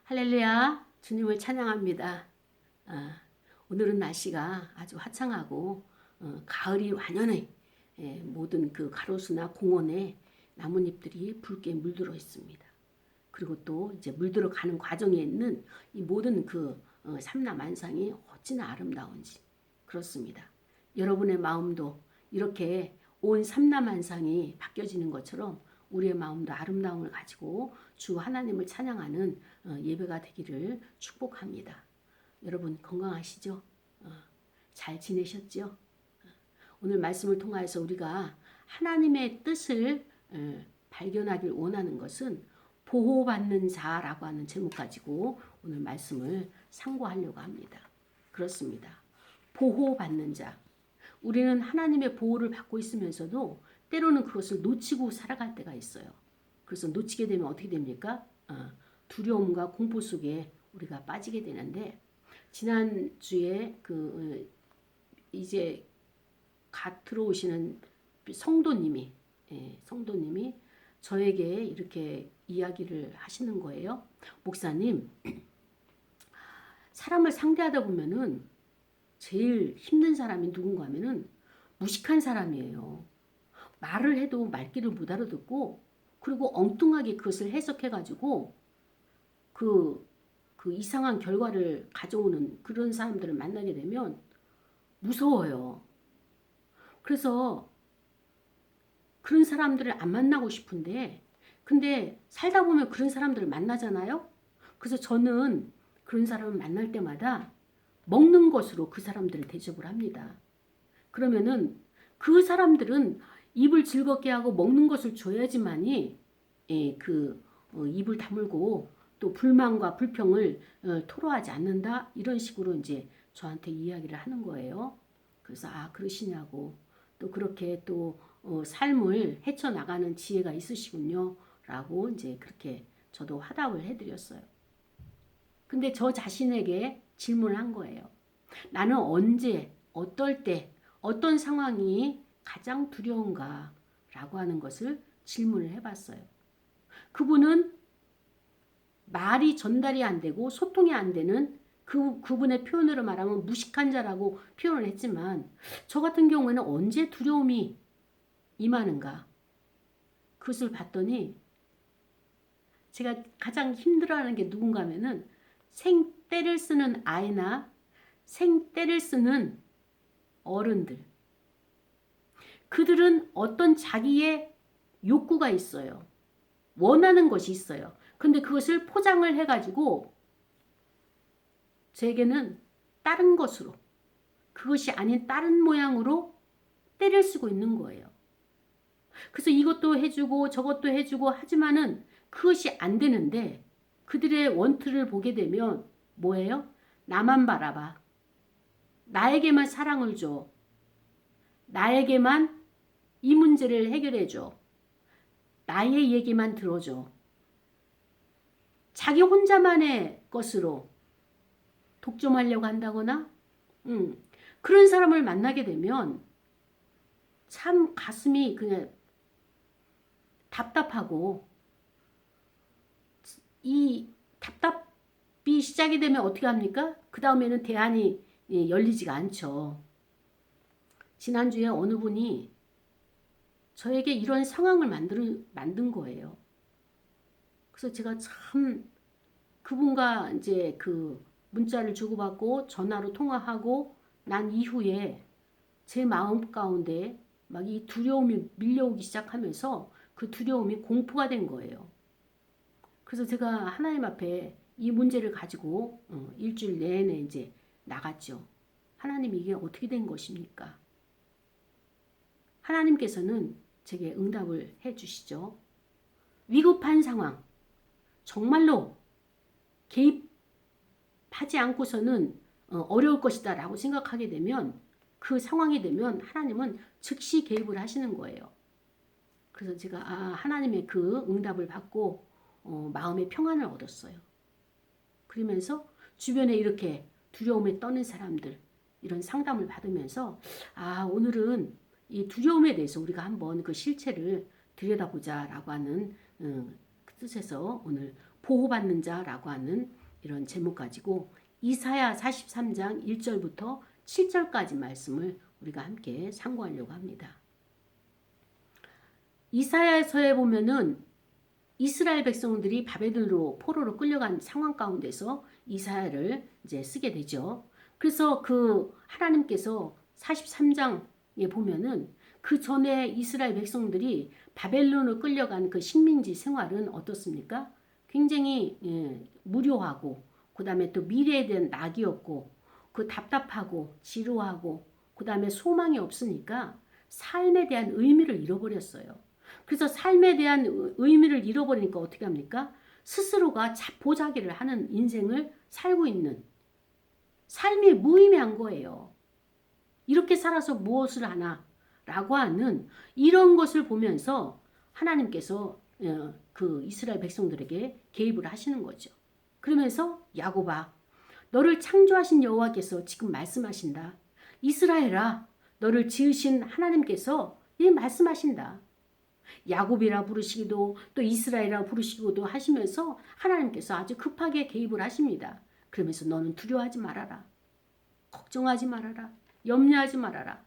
할렐루야, 주님을 찬양합니다. 오늘은 날씨가 아주 화창하고 가을이 완연해. 모든 그 가로수나 공원에 나뭇잎들이 붉게 물들어 있습니다. 그리고 또 이제 물들어 가는 과정에 있는 이 모든 그 삼라만상이 어찌나 아름다운지 그렇습니다. 여러분의 마음도 이렇게 온 삼라만상이 바뀌어지는 것처럼 우리의 마음도 아름다움을 가지고 주 하나님을 찬양하는 예배가 되기를 축복합니다. 여러분 건강하시죠? 잘 지내셨죠? 오늘 말씀을 통하여서 우리가 하나님의 뜻을 발견하길 원하는 것은 보호받는 자라고 하는 제목 가지고 오늘 말씀을 상고하려고 합니다. 그렇습니다. 보호받는 자. 우리는 하나님의 보호를 받고 있으면서도 때로는 그것을 놓치고 살아갈 때가 있어요. 그래서 놓치게 되면 어떻게 됩니까? 두려움과 공포 속에 우리가 빠지게 되는데, 지난주에 이제 갓 들어오시는 성도님이 저에게 이렇게 이야기를 하시는 거예요. 목사님, 사람을 상대하다 보면은 제일 힘든 사람이 누군가 하면은 무식한 사람이에요. 말을 해도 말귀를 못 알아듣고, 그리고 엉뚱하게 그것을 해석해가지고 그 이상한 결과를 가져오는 그런 사람들을 만나게 되면 무서워요. 그래서 그런 사람들을 안 만나고 싶은데, 근데 살다 보면 그런 사람들을 만나잖아요. 그래서 저는 그런 사람을 만날 때마다 먹는 것으로 그 사람들을 대접을 합니다. 그러면은 그 사람들은 입을 즐겁게 하고 먹는 것을 줘야지만이 입을 다물고 또 불만과 불평을 토로하지 않는다, 이런 식으로 이제 저한테 이야기를 하는 거예요. 그래서 그러시냐고, 또 그렇게 또 삶을 헤쳐나가는 지혜가 있으시군요 라고 이제 그렇게 저도 화답을 해드렸어요. 근데 저 자신에게 질문을 한 거예요. 나는 언제, 어떨 때, 어떤 상황이 가장 두려운가 라고 하는 것을 질문을 해봤어요. 그분은 말이 전달이 안 되고 소통이 안 되는 그분의 표현으로 말하면 무식한 자라고 표현을 했지만, 저 같은 경우에는 언제 두려움이 임하는가, 그것을 봤더니 제가 가장 힘들어하는 게 누군가 하면은 생떼를 쓰는 아이나 생떼를 쓰는 어른들. 그들은 어떤 자기의 욕구가 있어요. 원하는 것이 있어요. 근데 그것을 포장을 해가지고 제게는 다른 것으로, 그것이 아닌 다른 모양으로 때를 쓰고 있는 거예요. 그래서 이것도 해주고 저것도 해주고 하지만은 그것이 안 되는데, 그들의 원투를 보게 되면 뭐예요? 나만 바라봐. 나에게만 사랑을 줘. 나에게만 이 문제를 해결해 줘. 나의 얘기만 들어줘. 자기 혼자만의 것으로 독점하려고 한다거나, 그런 사람을 만나게 되면 참 가슴이 그냥 답답하고, 이 답답이 시작이 되면 어떻게 합니까? 그 다음에는 대안이 열리지가 않죠. 지난주에 어느 분이 저에게 이런 상황을 만든 거예요. 그래서 제가 참 그분과 이제 그 문자를 주고받고 전화로 통화하고 난 이후에 제 마음 가운데 막 이 두려움이 밀려오기 시작하면서 그 두려움이 공포가 된 거예요. 그래서 제가 하나님 앞에 이 문제를 가지고 일주일 내내 이제 나갔죠. 하나님, 이게 어떻게 된 것입니까? 하나님께서는 제게 응답을 해 주시죠. 위급한 상황, 정말로 개입하지 않고서는 어려울 것이다 라고 생각하게 되면, 그 상황이 되면 하나님은 즉시 개입을 하시는 거예요. 그래서 제가 하나님의 그 응답을 받고 마음의 평안을 얻었어요. 그러면서 주변에 이렇게 두려움에 떠는 사람들, 이런 상담을 받으면서 오늘은 이 두려움에 대해서 우리가 한번 그 실체를 들여다보자 라고 하는 그 뜻에서 오늘 보호받는 자라고 하는 이런 제목 가지고 이사야 43장 1절부터 7절까지 말씀을 우리가 함께 상고하려고 합니다. 이사야서에 보면은 이스라엘 백성들이 바벨론으로 포로로 끌려간 상황 가운데서 이사야를 이제 쓰게 되죠. 그래서 그 하나님께서 43장에 보면은 그 전에 이스라엘 백성들이 바벨론으로 끌려간 그 식민지 생활은 어떻습니까? 굉장히 무료하고 그 다음에 또 미래에 대한 낙이었고 그 답답하고 지루하고 그 다음에 소망이 없으니까 삶에 대한 의미를 잃어버렸어요. 그래서 삶에 대한 의미를 잃어버리니까 어떻게 합니까? 스스로가 자포자기를 하는 인생을 살고 있는 삶이 무의미한 거예요. 이렇게 살아서 무엇을 하나? 라고 하는 이런 것을 보면서 하나님께서 그 이스라엘 백성들에게 개입을 하시는 거죠. 그러면서 야곱아, 너를 창조하신 여호와께서 지금 말씀하신다. 이스라엘아, 너를 지으신 하나님께서 이 말씀하신다. 야곱이라 부르시기도 또 이스라엘이라 부르시기도 하시면서 하나님께서 아주 급하게 개입을 하십니다. 그러면서 너는 두려워하지 말아라. 걱정하지 말아라. 염려하지 말아라.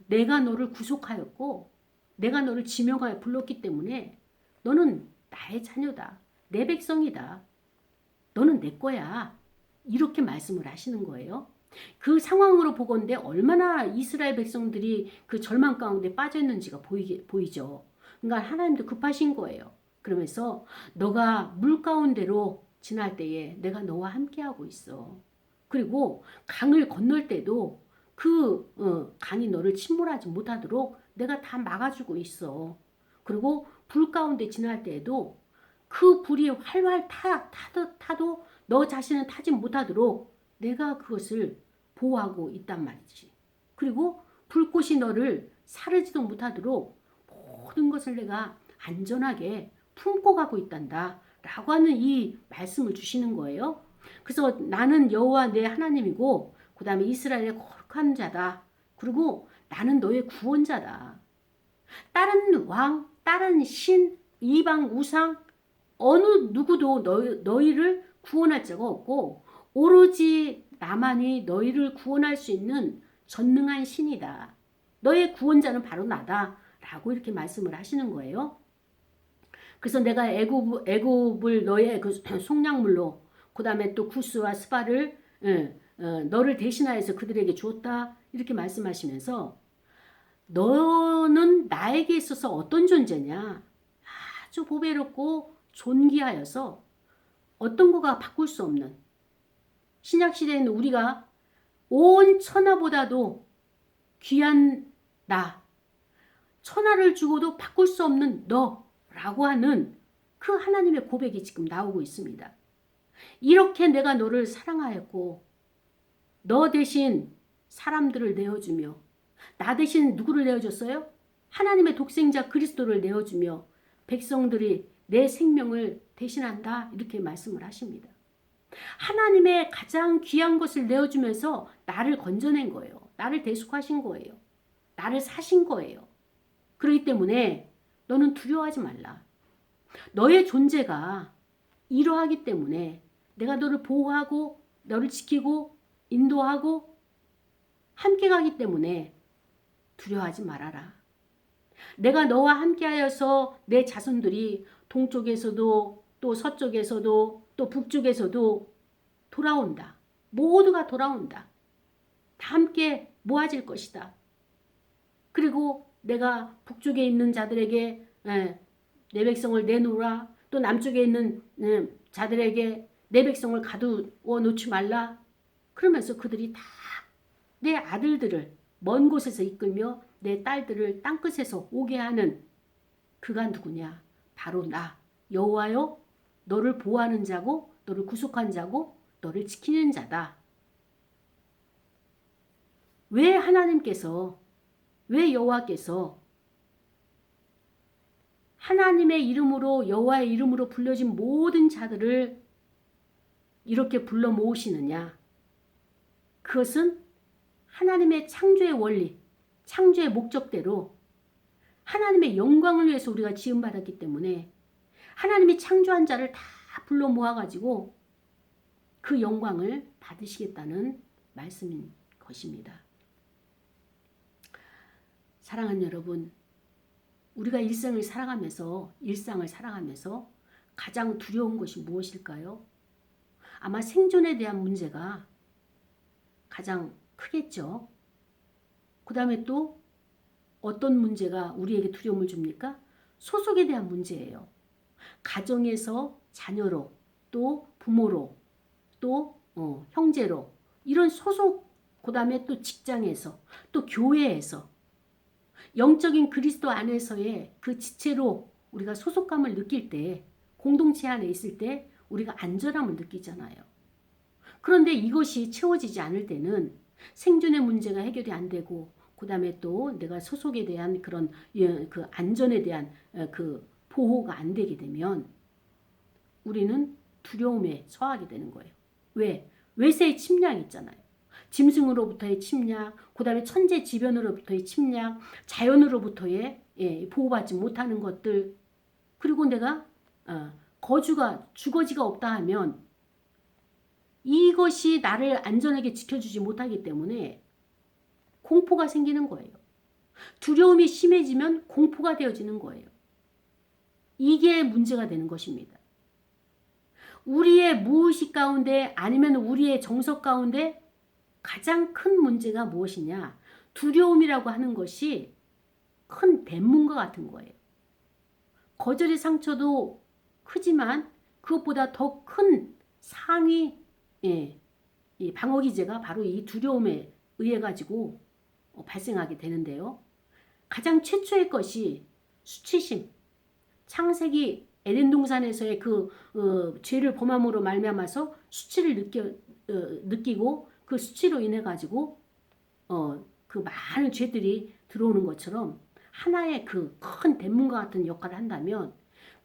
내가 너를 구속하였고 내가 너를 지명하여 불렀기 때문에 너는 나의 자녀다. 내 백성이다. 너는 내 거야. 이렇게 말씀을 하시는 거예요. 그 상황으로 보건대 얼마나 이스라엘 백성들이 그 절망 가운데 빠져 있는지가 보이죠. 그러니까 하나님도 급하신 거예요. 그러면서 너가 물 가운데로 지날 때에 내가 너와 함께하고 있어. 그리고 강을 건널 때도 그 강이 너를 침몰하지 못하도록 내가 다 막아주고 있어. 그리고 불 가운데 지날 때에도 그 불이 활활 타도 너 자신은 타지 못하도록 내가 그것을 보호하고 있단 말이지. 그리고 불꽃이 너를 사르지도 못하도록 모든 것을 내가 안전하게 품고 가고 있단다 라고 하는 이 말씀을 주시는 거예요. 그래서 나는 여호와 내 하나님이고 그 다음에 이스라엘의 거룩한 자다. 그리고 나는 너의 구원자다. 다른 왕, 다른 신, 이방 우상 어느 누구도 너희를 구원할 자가 없고 오로지 나만이 너희를 구원할 수 있는 전능한 신이다. 너의 구원자는 바로 나다. 라고 이렇게 말씀을 하시는 거예요. 그래서 내가 애굽을 너의 그 속량물로 그 다음에 또 구스와 스바를 너를 대신하여서 그들에게 주었다. 이렇게 말씀하시면서 너는 나에게 있어서 어떤 존재냐? 아주 보배롭고 존귀하여서 어떤 거가 바꿀 수 없는 신약시대에는 우리가 온 천하보다도 귀한 나 천하를 주고도 바꿀 수 없는 너라고 하는 그 하나님의 고백이 지금 나오고 있습니다. 이렇게 내가 너를 사랑하였고 너 대신 사람들을 내어주며 나 대신 누구를 내어줬어요? 하나님의 독생자 그리스도를 내어주며 백성들이 내 생명을 대신한다 이렇게 말씀을 하십니다. 하나님의 가장 귀한 것을 내어주면서 나를 건져낸 거예요. 나를 대속하신 거예요. 나를 사신 거예요. 그렇기 때문에 너는 두려워하지 말라. 너의 존재가 이러하기 때문에 내가 너를 보호하고 너를 지키고 인도하고 함께 가기 때문에 두려워하지 말아라. 내가 너와 함께하여서 내 자손들이 동쪽에서도 또 서쪽에서도 또 북쪽에서도 돌아온다. 모두가 돌아온다. 다 함께 모아질 것이다. 그리고 내가 북쪽에 있는 자들에게 내 백성을 내놓으라. 또 남쪽에 있는 자들에게 내 백성을 가두어 놓지 말라. 그러면서 그들이 다 내 아들들을 먼 곳에서 이끌며 내 딸들을 땅끝에서 오게 하는 그가 누구냐? 바로 나 여호와여 너를 보호하는 자고 너를 구속한 자고 너를 지키는 자다. 왜 하나님께서 왜 여호와께서 하나님의 이름으로 여호와의 이름으로 불려진 모든 자들을 이렇게 불러 모으시느냐? 그것은 하나님의 창조의 원리, 창조의 목적대로 하나님의 영광을 위해서 우리가 지음받았기 때문에 하나님이 창조한 자를 다 불러 모아가지고 그 영광을 받으시겠다는 말씀인 것입니다. 사랑하는 여러분, 우리가 일상을 살아가면서 가장 두려운 것이 무엇일까요? 아마 생존에 대한 문제가 가장 크겠죠. 그 다음에 또 어떤 문제가 우리에게 두려움을 줍니까? 소속에 대한 문제예요. 가정에서 자녀로, 또 부모로, 또 형제로, 이런 소속, 그 다음에 또 직장에서, 또 교회에서, 영적인 그리스도 안에서의 그 지체로 우리가 소속감을 느낄 때, 공동체 안에 있을 때 우리가 안전함을 느끼잖아요. 그런데 이것이 채워지지 않을 때는 생존의 문제가 해결이 안 되고, 그 다음에 또 내가 소속에 대한 그런 그 안전에 대한 그 보호가 안 되게 되면 우리는 두려움에 처하게 되는 거예요. 왜? 외세의 침략이 있잖아요. 짐승으로부터의 침략, 그 다음에 천재지변으로부터의 침략, 자연으로부터의 보호받지 못하는 것들, 그리고 내가 주거지가 없다 하면 이것이 나를 안전하게 지켜주지 못하기 때문에 공포가 생기는 거예요. 두려움이 심해지면 공포가 되어지는 거예요. 이게 문제가 되는 것입니다. 우리의 무의식 가운데 아니면 우리의 정석 가운데 가장 큰 문제가 무엇이냐? 두려움이라고 하는 것이 큰 대문과 같은 거예요. 거절의 상처도 크지만 그것보다 더 큰 상위 이 방어기제가 바로 이 두려움에 의해 가지고 발생하게 되는데요. 가장 최초의 것이 수치심. 창세기 에덴 동산에서의 그 죄를 범함으로 말미암아서 수치를 느끼고 그 수치로 인해 가지고 그 많은 죄들이 들어오는 것처럼 하나의 그 큰 대문과 같은 역할을 한다면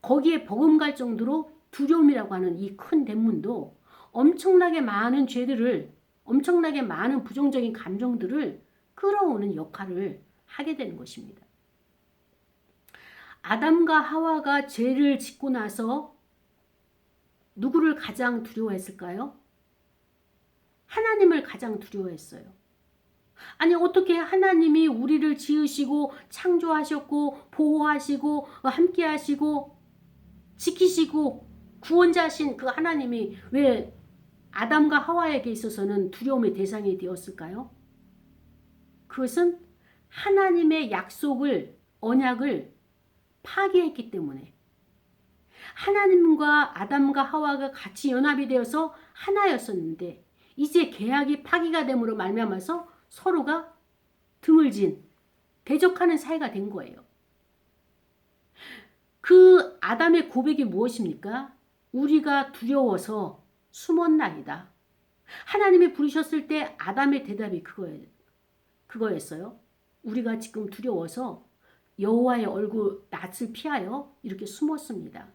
거기에 버금갈 정도로 두려움이라고 하는 이 큰 대문도 엄청나게 많은 죄들을, 엄청나게 많은 부정적인 감정들을 끌어오는 역할을 하게 되는 것입니다. 아담과 하와가 죄를 짓고 나서 누구를 가장 두려워했을까요? 하나님을 가장 두려워했어요. 아니 어떻게 하나님이 우리를 지으시고 창조하셨고 보호하시고 함께 하시고 지키시고 구원자신 그 하나님이 왜 아담과 하와에게 있어서는 두려움의 대상이 되었을까요? 그것은 하나님의 약속을, 언약을 파기했기 때문에 하나님과 아담과 하와가 같이 연합이 되어서 하나였었는데 이제 계약이 파기가 됨으로 말미암아서 서로가 등을 진 대적하는 사이가 된 거예요. 그 아담의 고백이 무엇입니까? 우리가 두려워서 숨었나이다. 하나님이 부르셨을 때 아담의 대답이 그거였어요. 우리가 지금 두려워서 여호와의 얼굴 낯을 피하여 이렇게 숨었습니다.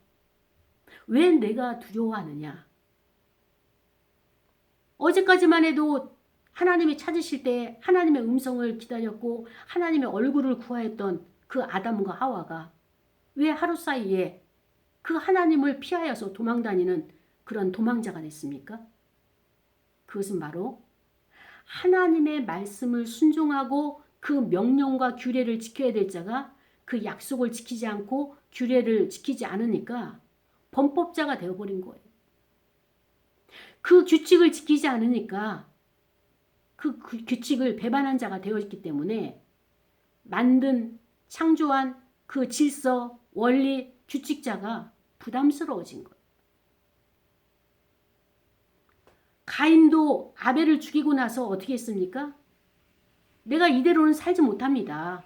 왜 내가 두려워하느냐? 어제까지만 해도 하나님이 찾으실 때 하나님의 음성을 기다렸고 하나님의 얼굴을 구하였던 그 아담과 하와가 왜 하루 사이에 그 하나님을 피하여서 도망다니는 그런 도망자가 됐습니까? 그것은 바로 하나님의 말씀을 순종하고 그 명령과 규례를 지켜야 될 자가 그 약속을 지키지 않고 규례를 지키지 않으니까 범법자가 되어버린 거예요. 그 규칙을 지키지 않으니까 그 규칙을 배반한 자가 되어있기 때문에 만든 창조한 그 질서, 원리, 규칙자가 부담스러워진 거예요. 가인도 아벨을 죽이고 나서 어떻게 했습니까? 내가 이대로는 살지 못합니다.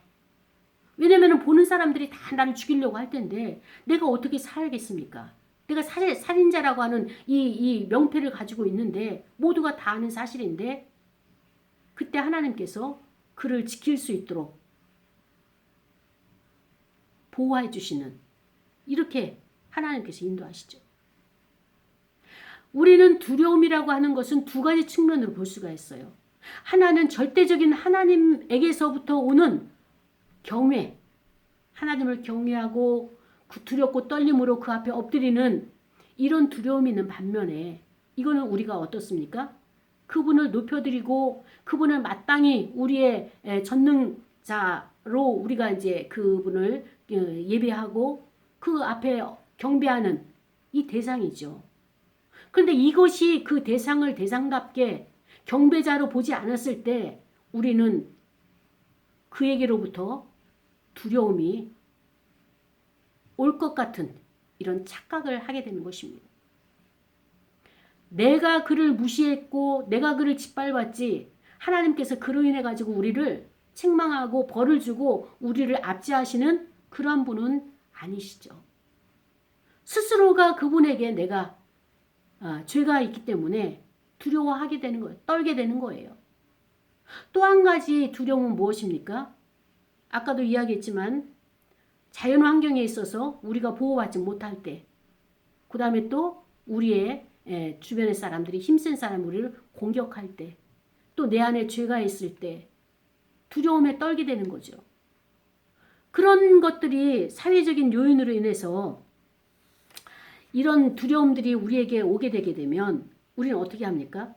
왜냐면 보는 사람들이 다 나를 죽이려고 할 텐데 내가 어떻게 살겠습니까? 내가 살인자라고 하는 이 명패를 가지고 있는데 모두가 다 아는 사실인데 그때 하나님께서 그를 지킬 수 있도록 보호해 주시는 이렇게 하나님께서 인도하시죠. 우리는 두려움이라고 하는 것은 두 가지 측면으로 볼 수가 있어요. 하나는 절대적인 하나님에게서부터 오는 경외, 하나님을 경외하고 두렵고 떨림으로 그 앞에 엎드리는 이런 두려움이 있는 반면에 이거는 우리가 어떻습니까? 그분을 높여드리고 그분을 마땅히 우리의 전능자로 우리가 이제 그분을 예배하고 그 앞에 경배하는 이 대상이죠. 그런데 이것이 그 대상을 대상답게 경배자로 보지 않았을 때 우리는 그에게로부터 두려움이 올 것 같은 이런 착각을 하게 되는 것입니다. 내가 그를 무시했고 내가 그를 짓밟았지 하나님께서 그로 인해 가지고 우리를 책망하고 벌을 주고 우리를 압제하시는 그러한 분은 아니시죠. 스스로가 그분에게 내가 죄가 있기 때문에 두려워하게 되는 거예요. 떨게 되는 거예요. 또 한 가지 두려움은 무엇입니까? 아까도 이야기했지만 자연 환경에 있어서 우리가 보호받지 못할 때, 그 다음에 또 우리의 주변의 사람들이 힘센 사람 우리를 공격할 때, 또 내 안에 죄가 있을 때 두려움에 떨게 되는 거죠. 그런 것들이 사회적인 요인으로 인해서 이런 두려움들이 우리에게 오게 되게 되면 우리는 어떻게 합니까?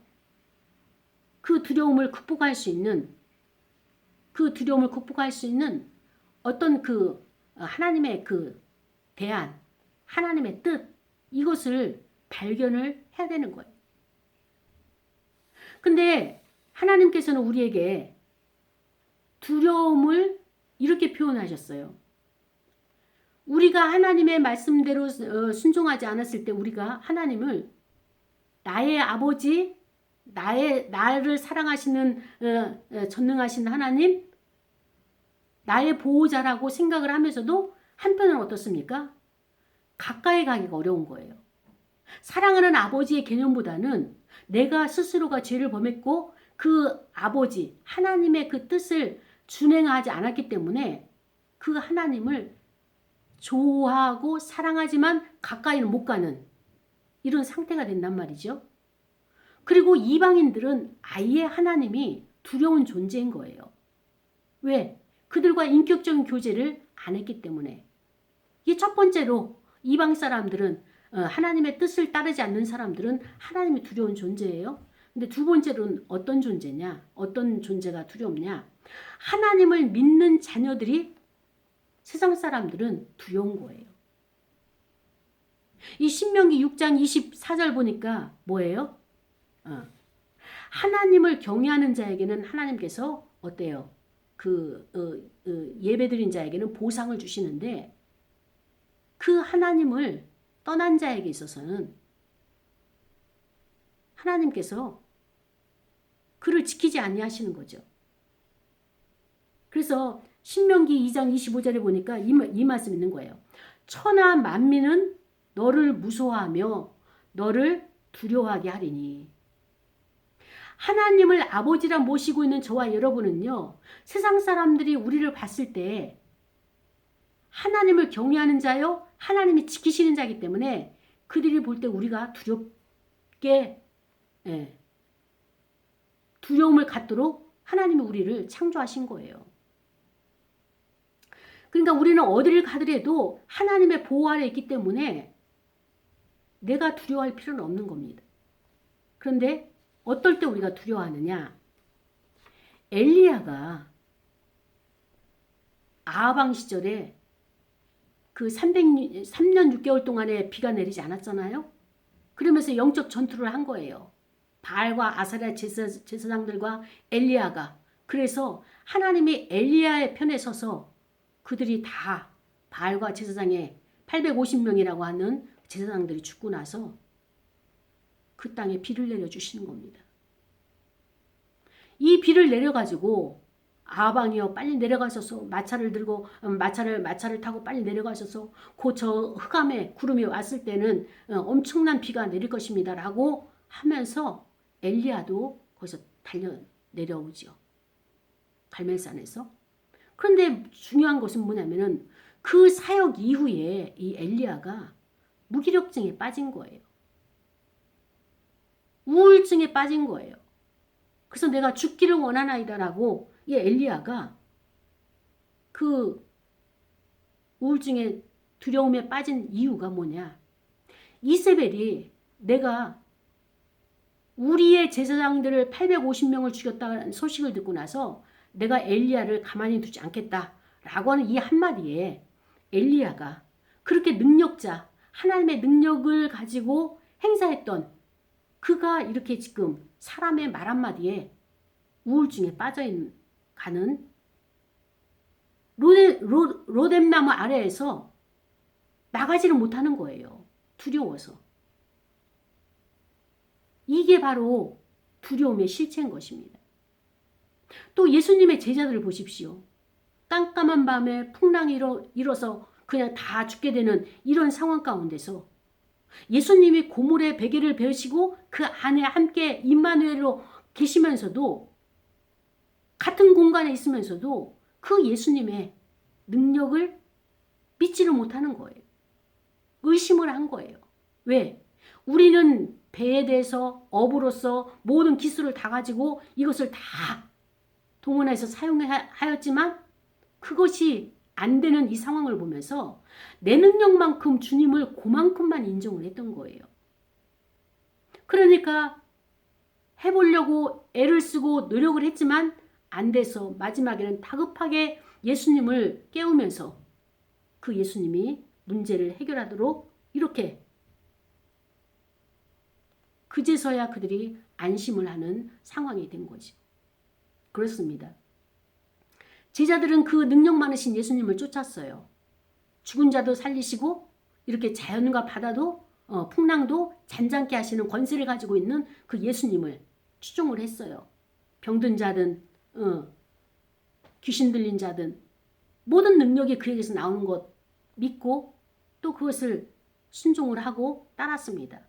그 두려움을 극복할 수 있는 어떤 그 하나님의 그 대안, 하나님의 뜻, 이것을 발견을 해야 되는 거예요. 근데 하나님께서는 우리에게 두려움을 이렇게 표현하셨어요. 우리가 하나님의 말씀대로 순종하지 않았을 때 우리가 하나님을 나의 아버지, 나를 사랑하시는 전능하신 하나님, 나의 보호자라고 생각을 하면서도 한편은 어떻습니까? 가까이 가기가 어려운 거예요. 사랑하는 아버지의 개념보다는 내가 스스로가 죄를 범했고 그 아버지, 하나님의 그 뜻을 준행하지 않았기 때문에 그 하나님을 좋아하고 사랑하지만 가까이는 못 가는 이런 상태가 된단 말이죠. 그리고 이방인들은 아예 하나님이 두려운 존재인 거예요. 왜? 그들과 인격적인 교제를 안 했기 때문에. 이게 첫 번째로 이방 사람들은 하나님의 뜻을 따르지 않는 사람들은 하나님이 두려운 존재예요. 근데 두 번째로는 어떤 존재냐? 어떤 존재가 두렵냐? 하나님을 믿는 자녀들이 세상 사람들은 두려운 거예요. 이 신명기 6장 24절 보니까 뭐예요? 하나님을 경외하는 자에게는 하나님께서 어때요? 예배드린 자에게는 보상을 주시는데 그 하나님을 떠난 자에게 있어서는 하나님께서 그를 지키지 아니하시는 거죠. 그래서 신명기 2장 25절에 보니까 이 말씀 있는 거예요. 천하 만민은 너를 무서워하며 너를 두려워하게 하리니. 하나님을 아버지라 모시고 있는 저와 여러분은요. 세상 사람들이 우리를 봤을 때 하나님을 경외하는 자요. 하나님이 지키시는 자이기 때문에 그들이 볼 때 우리가 두렵게 두려움을 갖도록 하나님이 우리를 창조하신 거예요. 그러니까 우리는 어디를 가더라도 하나님의 보호 아래 있기 때문에 내가 두려워할 필요는 없는 겁니다. 그런데 어떨 때 우리가 두려워하느냐? 엘리야가 아하방 시절에 그 3년 6개월 동안에 비가 내리지 않았잖아요. 그러면서 영적 전투를 한 거예요. 바알과 아사랴 제사장들과 엘리야가. 그래서 하나님이 엘리야의 편에 서서 그들이 다 바알과 제사장의 850명이라고 하는 제사장들이 죽고 나서 그 땅에 비를 내려주시는 겁니다. 이 비를 내려가지고 아방이요 빨리 내려가셔서 마차를 들고 마차를 타고 빨리 내려가셔서 그 저 흑암에 구름이 왔을 때는 엄청난 비가 내릴 것입니다라고 하면서 엘리야도 거기서 달려 내려오죠. 갈멜산에서. 그런데 중요한 것은 뭐냐면은 그 사역 이후에 이 엘리야가 무기력증에 빠진 거예요. 우울증에 빠진 거예요. 그래서 내가 죽기를 원하나이다라고 이 엘리야가 그 우울증에 두려움에 빠진 이유가 뭐냐? 이세벨이 내가 우리의 제사장들을 850명을 죽였다는 소식을 듣고 나서 내가 엘리야를 가만히 두지 않겠다라고 하는 이 한마디에 엘리야가 그렇게 능력자, 하나님의 능력을 가지고 행사했던 그가 이렇게 지금 사람의 말 한마디에 우울증에 빠져가는 로뎀나무 아래에서 나가지를 못하는 거예요. 두려워서. 이게 바로 두려움의 실체인 것입니다. 또 예수님의 제자들을 보십시오. 깜깜한 밤에 풍랑이 일어서 그냥 다 죽게 되는 이런 상황 가운데서 예수님이 고물의 베개를 베시고 그 안에 함께 임마누엘로 계시면서도 같은 공간에 있으면서도 그 예수님의 능력을 믿지를 못하는 거예요. 의심을 한 거예요. 왜? 우리는 배에 대해서 업으로서 모든 기술을 다 가지고 이것을 다 동원해서 사용하였지만 그것이 안 되는 이 상황을 보면서 내 능력만큼 주님을 그만큼만 인정을 했던 거예요. 그러니까 해보려고 애를 쓰고 노력을 했지만 안 돼서 마지막에는 다급하게 예수님을 깨우면서 그 예수님이 문제를 해결하도록 이렇게 그제서야 그들이 안심을 하는 상황이 된 거죠. 그렇습니다. 제자들은 그 능력 많으신 예수님을 쫓았어요. 죽은 자도 살리시고 이렇게 자연과 바다도 풍랑도 잔잔케 하시는 권세를 가지고 있는 그 예수님을 추종을 했어요. 병든 자든 귀신 들린 자든 모든 능력이 그에게서 나오는 것 믿고 또 그것을 순종을 하고 따랐습니다.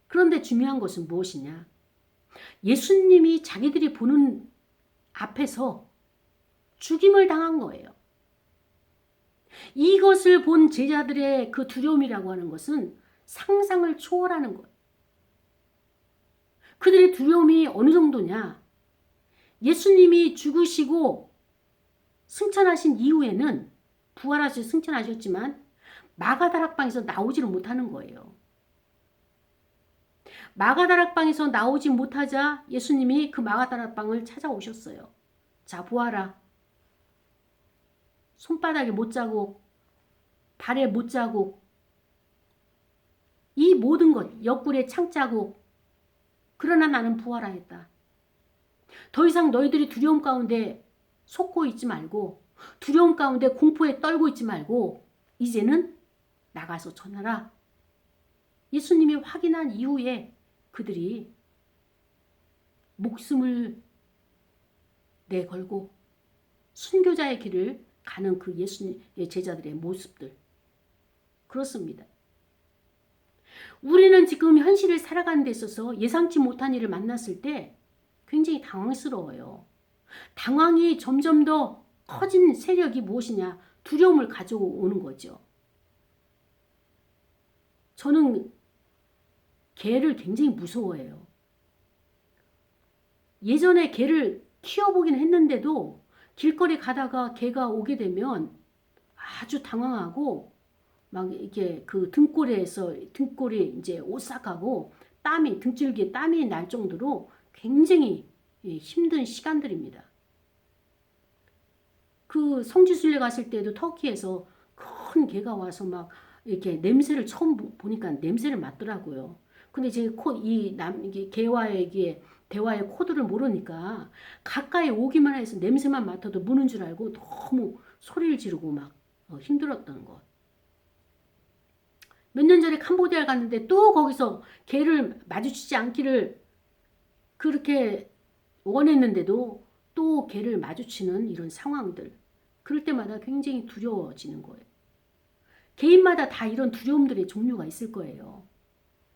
그런데 중요한 것은 무엇이냐? 예수님이 자기들이 보는 앞에서 죽임을 당한 거예요. 이것을 본 제자들의 그 두려움이라고 하는 것은 상상을 초월하는 거예요. 그들의 두려움이 어느 정도냐? 예수님이 죽으시고 승천하신 이후에는 부활하셔서 승천하셨지만 마가다락방에서 나오지를 못하는 거예요. 마가다락방에서 나오지 못하자 예수님이 그 마가다락방을 찾아오셨어요. 자, 보아라. 손바닥에 못자국, 발에 못자국, 이 모든 것, 옆구리에 창자국. 그러나 나는 부활하였다. 더 이상 너희들이 두려움 가운데 속고 있지 말고 두려움 가운데 공포에 떨고 있지 말고 이제는 나가서 전하라. 예수님이 확인한 이후에 그들이 목숨을 내걸고 순교자의 길을 가는 그 예수님의 제자들의 모습들. 그렇습니다. 우리는 지금 현실을 살아가는 데 있어서 예상치 못한 일을 만났을 때 굉장히 당황스러워요. 당황이 점점 더 커진 세력이 무엇이냐? 두려움을 가져오는 거죠. 저는 개를 굉장히 무서워해요. 예전에 개를 키워보긴 했는데도 길거리 가다가 개가 오게 되면 아주 당황하고 막 이렇게 그 등골이 이제 오싹하고 땀이 등줄기에 땀이 날 정도로 굉장히 힘든 시간들입니다. 그 성지순례 갔을 때도 터키에서 큰 개가 와서 막 이렇게 냄새를 처음 보니까 냄새를 맡더라고요. 근데 제 이게 개와의 대화의 코드를 모르니까 가까이 오기만 해서 냄새만 맡아도 무는 줄 알고 너무 소리를 지르고 막 힘들었던 것. 몇 년 전에 캄보디아를 갔는데 또 거기서 개를 마주치지 않기를 그렇게 원했는데도 또 개를 마주치는 이런 상황들. 그럴 때마다 굉장히 두려워지는 거예요. 개인마다 다 이런 두려움들의 종류가 있을 거예요.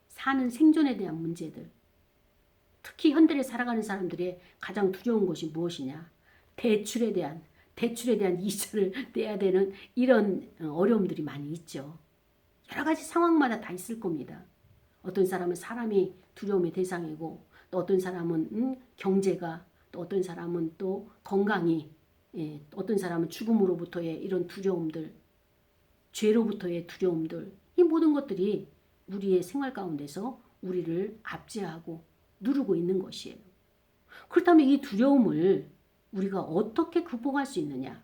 사는 생존에 대한 문제들. 특히 현대를 살아가는 사람들의 가장 두려운 것이 무엇이냐? 대출에 대한 이자를 내야 되는 이런 어려움들이 많이 있죠. 여러 가지 상황마다 다 있을 겁니다. 어떤 사람은 사람이 두려움의 대상이고 또 어떤 사람은 경제가 또 어떤 사람은 또 건강이 어떤 사람은 죽음으로부터의 이런 두려움들 죄로부터의 두려움들 이 모든 것들이 우리의 생활 가운데서 우리를 압제하고 누르고 있는 것이에요. 그렇다면 이 두려움을 우리가 어떻게 극복할 수 있느냐?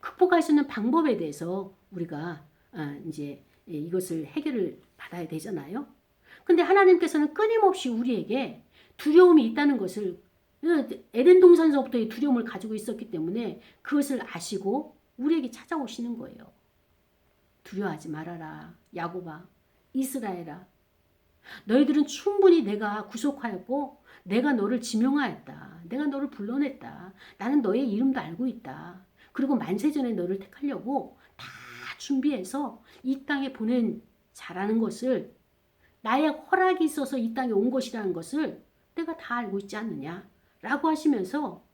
극복할 수 있는 방법에 대해서 우리가 이제 이것을 해결을 받아야 되잖아요. 근데 하나님께서는 끊임없이 우리에게 두려움이 있다는 것을 에덴 동산서부터의 두려움을 가지고 있었기 때문에 그것을 아시고 우리에게 찾아오시는 거예요. 두려워하지 말아라. 야곱아, 이스라엘아. 너희들은 충분히 내가 구속하였고 내가 너를 지명하였다. 내가 너를 불러냈다. 나는 너의 이름도 알고 있다. 그리고 만세전에 너를 택하려고 다 준비해서 이 땅에 보낸 자라는 것을 나의 허락이 있어서 이 땅에 온 것이라는 것을 내가 다 알고 있지 않느냐 라고 하시면서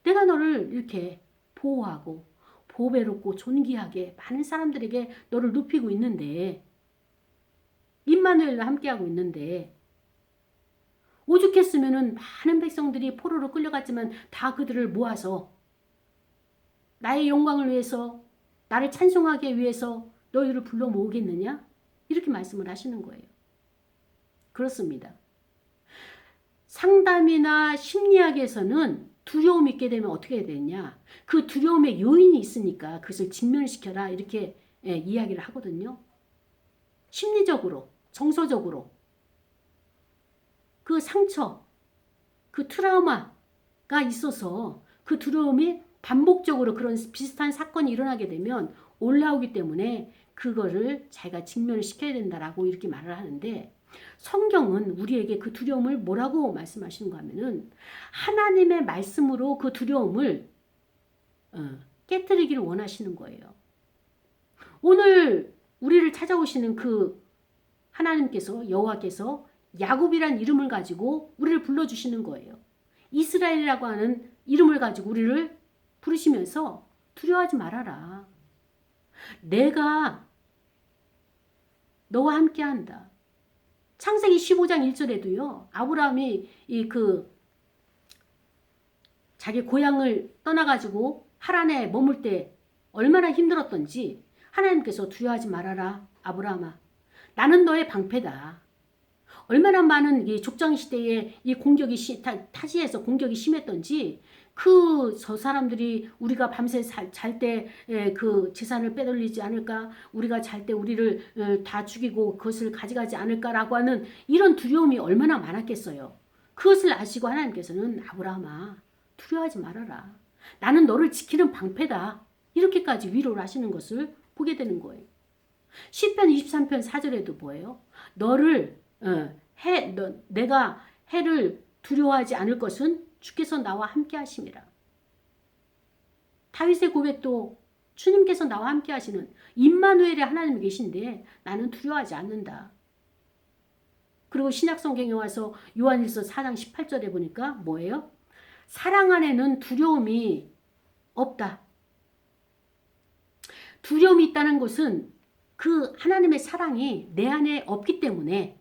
내가 너를 이렇게 보호하고 보배롭고 존귀하게 많은 사람들에게 너를 높이고 있는데 임마누엘과 함께하고 있는데 오죽했으면은 많은 백성들이 포로로 끌려갔지만 다 그들을 모아서 나의 영광을 위해서 나를 찬송하기 위해서 너희를 불러 모으겠느냐? 이렇게 말씀을 하시는 거예요. 그렇습니다. 상담이나 심리학에서는 두려움이 있게 되면 어떻게 해야 되냐? 그 두려움의 요인이 있으니까 그것을 직면시켜라 이렇게 이야기를 하거든요. 심리적으로, 정서적으로 그 상처, 그 트라우마가 있어서 그 두려움이 반복적으로 그런 비슷한 사건이 일어나게 되면 올라오기 때문에 그거를 자기가 직면을 시켜야 된다라고 이렇게 말을 하는데 성경은 우리에게 그 두려움을 뭐라고 말씀하시는가 하면은 하나님의 말씀으로 그 두려움을 깨뜨리기를 원하시는 거예요. 오늘 우리를 찾아오시는 그 하나님께서 여호와께서 야곱이란 이름을 가지고 우리를 불러주시는 거예요. 이스라엘이라고 하는 이름을 가지고 우리를 부르시면서 두려워하지 말아라. 내가 너와 함께한다. 창세기 15장 1절에도요. 아브라함이 자기 고향을 떠나가지고 하란에 머물 때 얼마나 힘들었던지 하나님께서 두려워하지 말아라. 아브라함아. 나는 너의 방패다. 얼마나 많은 이 족장 시대에 이 공격이 타지에서 공격이 심했던지 저 사람들이 우리가 밤새 잘 때 그 재산을 빼돌리지 않을까? 우리가 잘 때 우리를 다 죽이고 그것을 가져가지 않을까라고 하는 이런 두려움이 얼마나 많았겠어요. 그것을 아시고 하나님께서는 아브라함아 두려워하지 말아라. 나는 너를 지키는 방패다. 이렇게까지 위로를 하시는 것을 보게 되는 거예요. 시편 23편 4절에도 뭐예요? 내가 해를 두려워하지 않을 것은 주께서 나와 함께 하심이라. 다윗의 고백도 주님께서 나와 함께 하시는 임마누엘의 하나님이 계신데 나는 두려워하지 않는다. 그리고 신약성경에 와서 요한일서 4장 18절에 보니까 뭐예요? 사랑 안에는 두려움이 없다. 두려움이 있다는 것은 그 하나님의 사랑이 내 안에 없기 때문에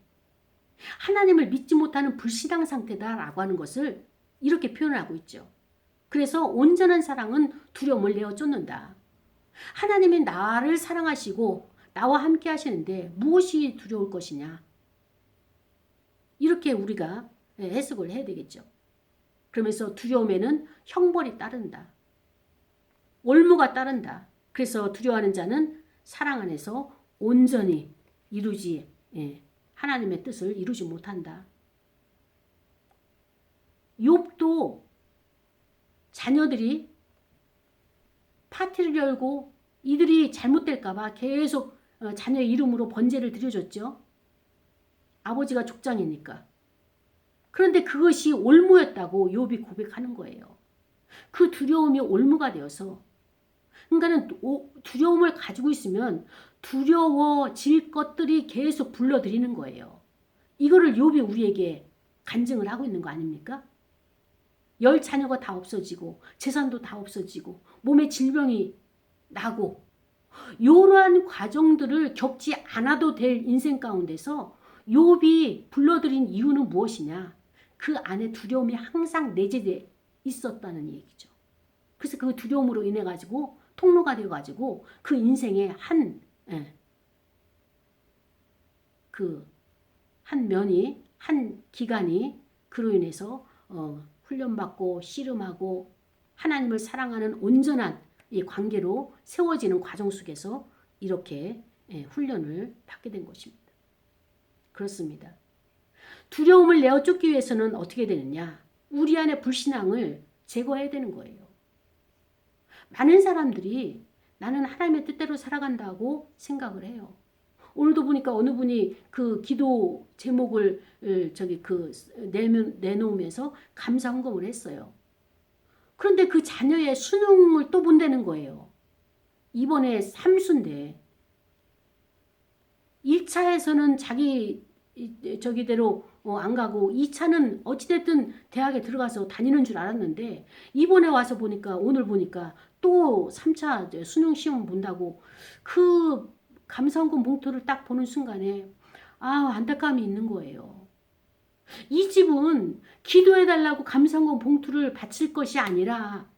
하나님을 믿지 못하는 불신앙 상태다라고 하는 것을 이렇게 표현하고 있죠. 그래서 온전한 사랑은 두려움을 내어 쫓는다. 하나님이 나를 사랑하시고 나와 함께 하시는데 무엇이 두려울 것이냐. 이렇게 우리가 해석을 해야 되겠죠. 그러면서 두려움에는 형벌이 따른다. 올무가 따른다. 그래서 두려워하는 자는 사랑 안에서 온전히 하나님의 뜻을 이루지 못한다. 욥도 자녀들이 파티를 열고 이들이 잘못될까 봐 계속 자녀의 이름으로 번제를 드려줬죠. 아버지가 족장이니까. 그런데 그것이 올무였다고 욥이 고백하는 거예요. 그 두려움이 올무가 되어서 그러니까는 두려움을 가지고 있으면 두려워질 것들이 계속 불러들이는 거예요. 이거를 욥이 우리에게 간증을 하고 있는 거 아닙니까? 10 자녀가 다 없어지고 재산도 다 없어지고 몸에 질병이 나고 이러한 과정들을 겪지 않아도 될 인생 가운데서 욥이 불러들인 이유는 무엇이냐? 그 안에 두려움이 항상 내재되어 있었다는 얘기죠. 그래서 그 두려움으로 인해 가지고 통로가 되어 가지고 그 인생의 한 그 한 면이 한 기간이 그로 인해서 훈련받고 씨름하고 하나님을 사랑하는 온전한 이 관계로 세워지는 과정 속에서 이렇게 훈련을 받게 된 것입니다. 그렇습니다. 두려움을 내어 쫓기 위해서는 어떻게 되느냐? 우리 안에 불신앙을 제거해야 되는 거예요. 많은 사람들이 나는 하나님의 뜻대로 살아간다고 생각을 해요. 오늘도 보니까 어느 분이 그 기도 제목을 내놓으면서 감사 헌금을 했어요. 그런데 그 자녀의 수능을 또 본다는 거예요. 이번에 3수인데 1차에서는 자기 저기대로 안 가고 2차는 어찌됐든 대학에 들어가서 다니는 줄 알았는데 이번에 와서 보니까 오늘 보니까 또 3차 수능 시험 본다고 그 감사원금 봉투를 딱 보는 순간에 안타까움이 있는 거예요. 이 집은 기도해달라고 감사원금 봉투를 바칠 것이 아니라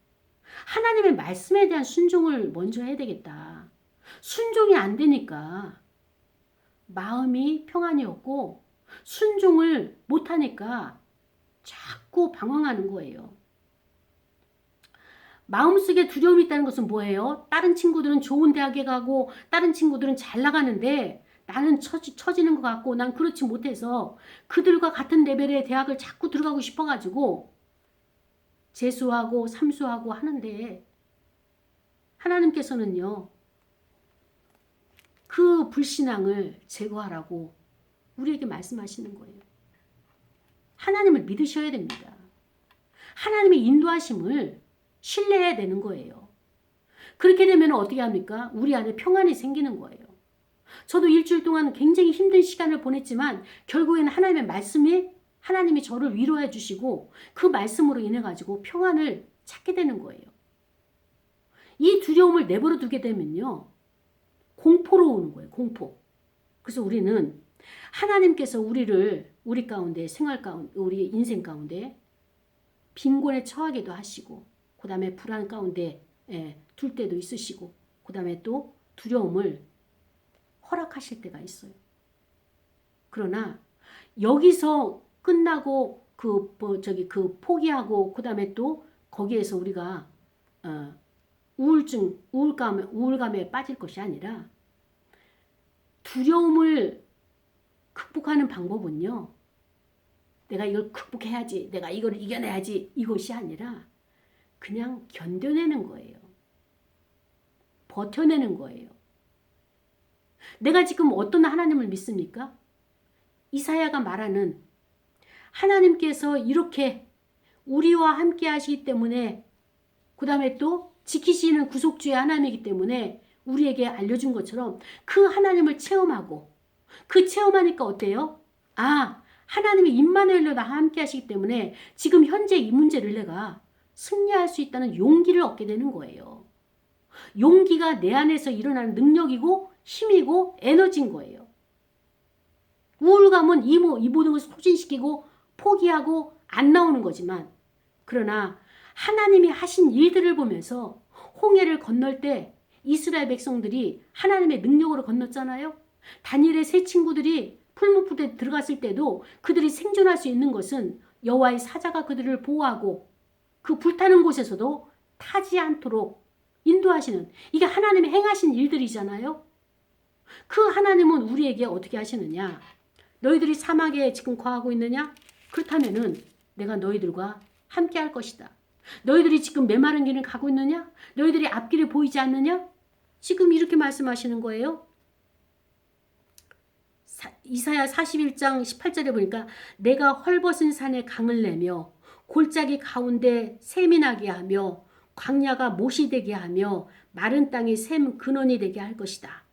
하나님의 말씀에 대한 순종을 먼저 해야 되겠다. 순종이 안 되니까 마음이 평안이 없고 순종을 못하니까 자꾸 방황하는 거예요. 마음속에 두려움이 있다는 것은 뭐예요? 다른 친구들은 좋은 대학에 가고 다른 친구들은 잘 나가는데 나는 처지는 것 같고 난 그렇지 못해서 그들과 같은 레벨의 대학을 자꾸 들어가고 싶어가지고 재수하고 삼수하고 하는데 하나님께서는요. 그 불신앙을 제거하라고 우리에게 말씀하시는 거예요. 하나님을 믿으셔야 됩니다. 하나님의 인도하심을 신뢰해야 되는 거예요. 그렇게 되면 어떻게 합니까? 우리 안에 평안이 생기는 거예요. 저도 일주일 동안 굉장히 힘든 시간을 보냈지만 결국에는 하나님의 말씀이 하나님이 저를 위로해 주시고 그 말씀으로 인해 가지고 평안을 찾게 되는 거예요. 이 두려움을 내버려 두게 되면요. 공포로 오는 거예요. 공포. 그래서 우리는 하나님께서 우리 가운데 생활 가운데 우리 인생 가운데 빈곤에 처하기도 하시고 그 다음에 불안 가운데 둘 때도 있으시고 그 다음에 또 두려움을 허락하실 때가 있어요. 그러나 여기서 끝나고 포기하고 그 다음에 또 거기에서 우리가 우울감에 빠질 것이 아니라 두려움을 극복하는 방법은요. 내가 이걸 극복해야지, 내가 이걸 이겨내야지 이것이 아니라 그냥 견뎌내는 거예요. 버텨내는 거예요. 내가 지금 어떤 하나님을 믿습니까? 이사야가 말하는 하나님께서 이렇게 우리와 함께 하시기 때문에 그 다음에 또 지키시는 구속주의 하나님이기 때문에 우리에게 알려준 것처럼 그 하나님을 체험하고 그 체험하니까 어때요? 하나님이 임마누엘로 나와 함께 하시기 때문에 지금 현재 이 문제를 내가 승리할 수 있다는 용기를 얻게 되는 거예요. 용기가 내 안에서 일어나는 능력이고 힘이고 에너지인 거예요. 우울감은 이 모든 것을 소진시키고 포기하고 안 나오는 거지만 그러나 하나님이 하신 일들을 보면서 홍해를 건널 때 이스라엘 백성들이 하나님의 능력으로 건넜잖아요. 다니엘의 세 친구들이 풀무불에 들어갔을 때도 그들이 생존할 수 있는 것은 여호와의 사자가 그들을 보호하고 그 불타는 곳에서도 타지 않도록 인도하시는 이게 하나님이 행하신 일들이잖아요. 그 하나님은 우리에게 어떻게 하시느냐? 너희들이 사막에 지금 거하고 있느냐? 그렇다면은 내가 너희들과 함께 할 것이다. 너희들이 지금 메마른 길을 가고 있느냐? 너희들이 앞길이 보이지 않느냐? 지금 이렇게 말씀하시는 거예요. 이사야 41장 18절에 보니까 내가 헐벗은 산에 강을 내며 골짜기 가운데 샘이 나게 하며 광야가 못이 되게 하며 마른 땅이 샘 근원이 되게 할 것이다.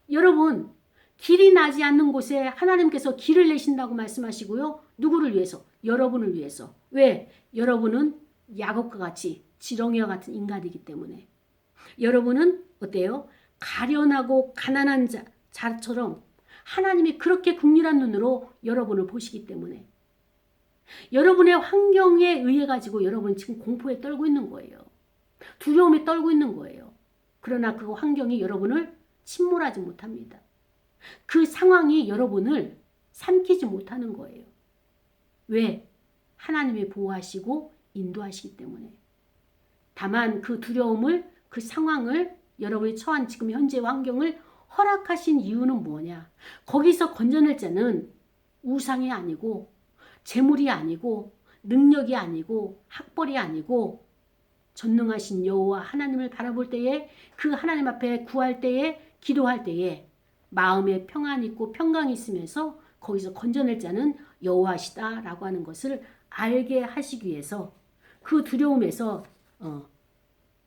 여러분, 길이 나지 않는 곳에 하나님께서 길을 내신다고 말씀하시고요. 누구를 위해서? 여러분을 위해서. 왜? 여러분은 야곱과 같이 지렁이와 같은 인간이기 때문에. 여러분은 어때요? 가련하고 가난한 자처럼 하나님이 그렇게 긍휼한 눈으로 여러분을 보시기 때문에 여러분의 환경에 의해 가지고 여러분 지금 공포에 떨고 있는 거예요. 두려움에 떨고 있는 거예요. 그러나 그 환경이 여러분을 침몰하지 못합니다. 그 상황이 여러분을 삼키지 못하는 거예요. 왜? 하나님이 보호하시고 인도하시기 때문에. 다만 그 두려움을, 그 상황을, 여러분이 처한 지금 현재 환경을 허락하신 이유는 뭐냐? 거기서 건져낼 자는 우상이 아니고 재물이 아니고 능력이 아니고 학벌이 아니고 전능하신 여호와 하나님을 바라볼 때에, 그 하나님 앞에 구할 때에, 기도할 때에 마음에 평안이 있고 평강이 있으면서 거기서 건져낼 자는 여호와시다라고 하는 것을 알게 하시기 위해서, 그 두려움에서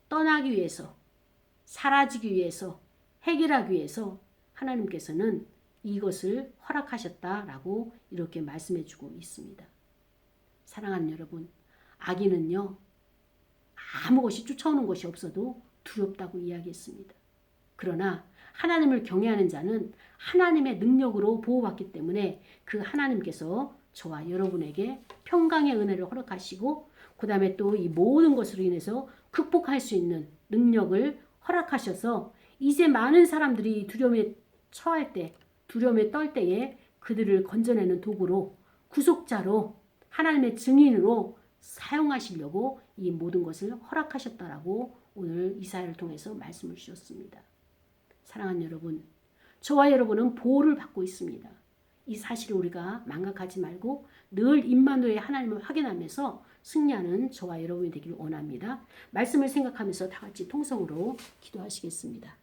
떠나기 위해서, 사라지기 위해서, 해결하기 위해서 하나님께서는 이것을 허락하셨다라고 이렇게 말씀해 주고 있습니다. 사랑하는 여러분, 악인은요, 아무 것이 쫓아오는 것이 없어도 두렵다고 이야기했습니다. 그러나 하나님을 경외하는 자는 하나님의 능력으로 보호받기 때문에 그 하나님께서 저와 여러분에게 평강의 은혜를 허락하시고, 그 다음에 또 이 모든 것으로 인해서 극복할 수 있는 능력을 허락하셔서 이제 많은 사람들이 두려움에 처할 때, 두려움에 떨 때에 그들을 건져내는 도구로, 구속자로, 하나님의 증인으로 사용하시려고 이 모든 것을 허락하셨다라고 오늘 이사야를 통해서 말씀을 주셨습니다. 사랑하는 여러분, 저와 여러분은 보호를 받고 있습니다. 이 사실을 우리가 망각하지 말고 늘 임마누엘의 하나님을 확인하면서 승리하는 저와 여러분이 되기를 원합니다. 말씀을 생각하면서 다 같이 통성으로 기도하시겠습니다.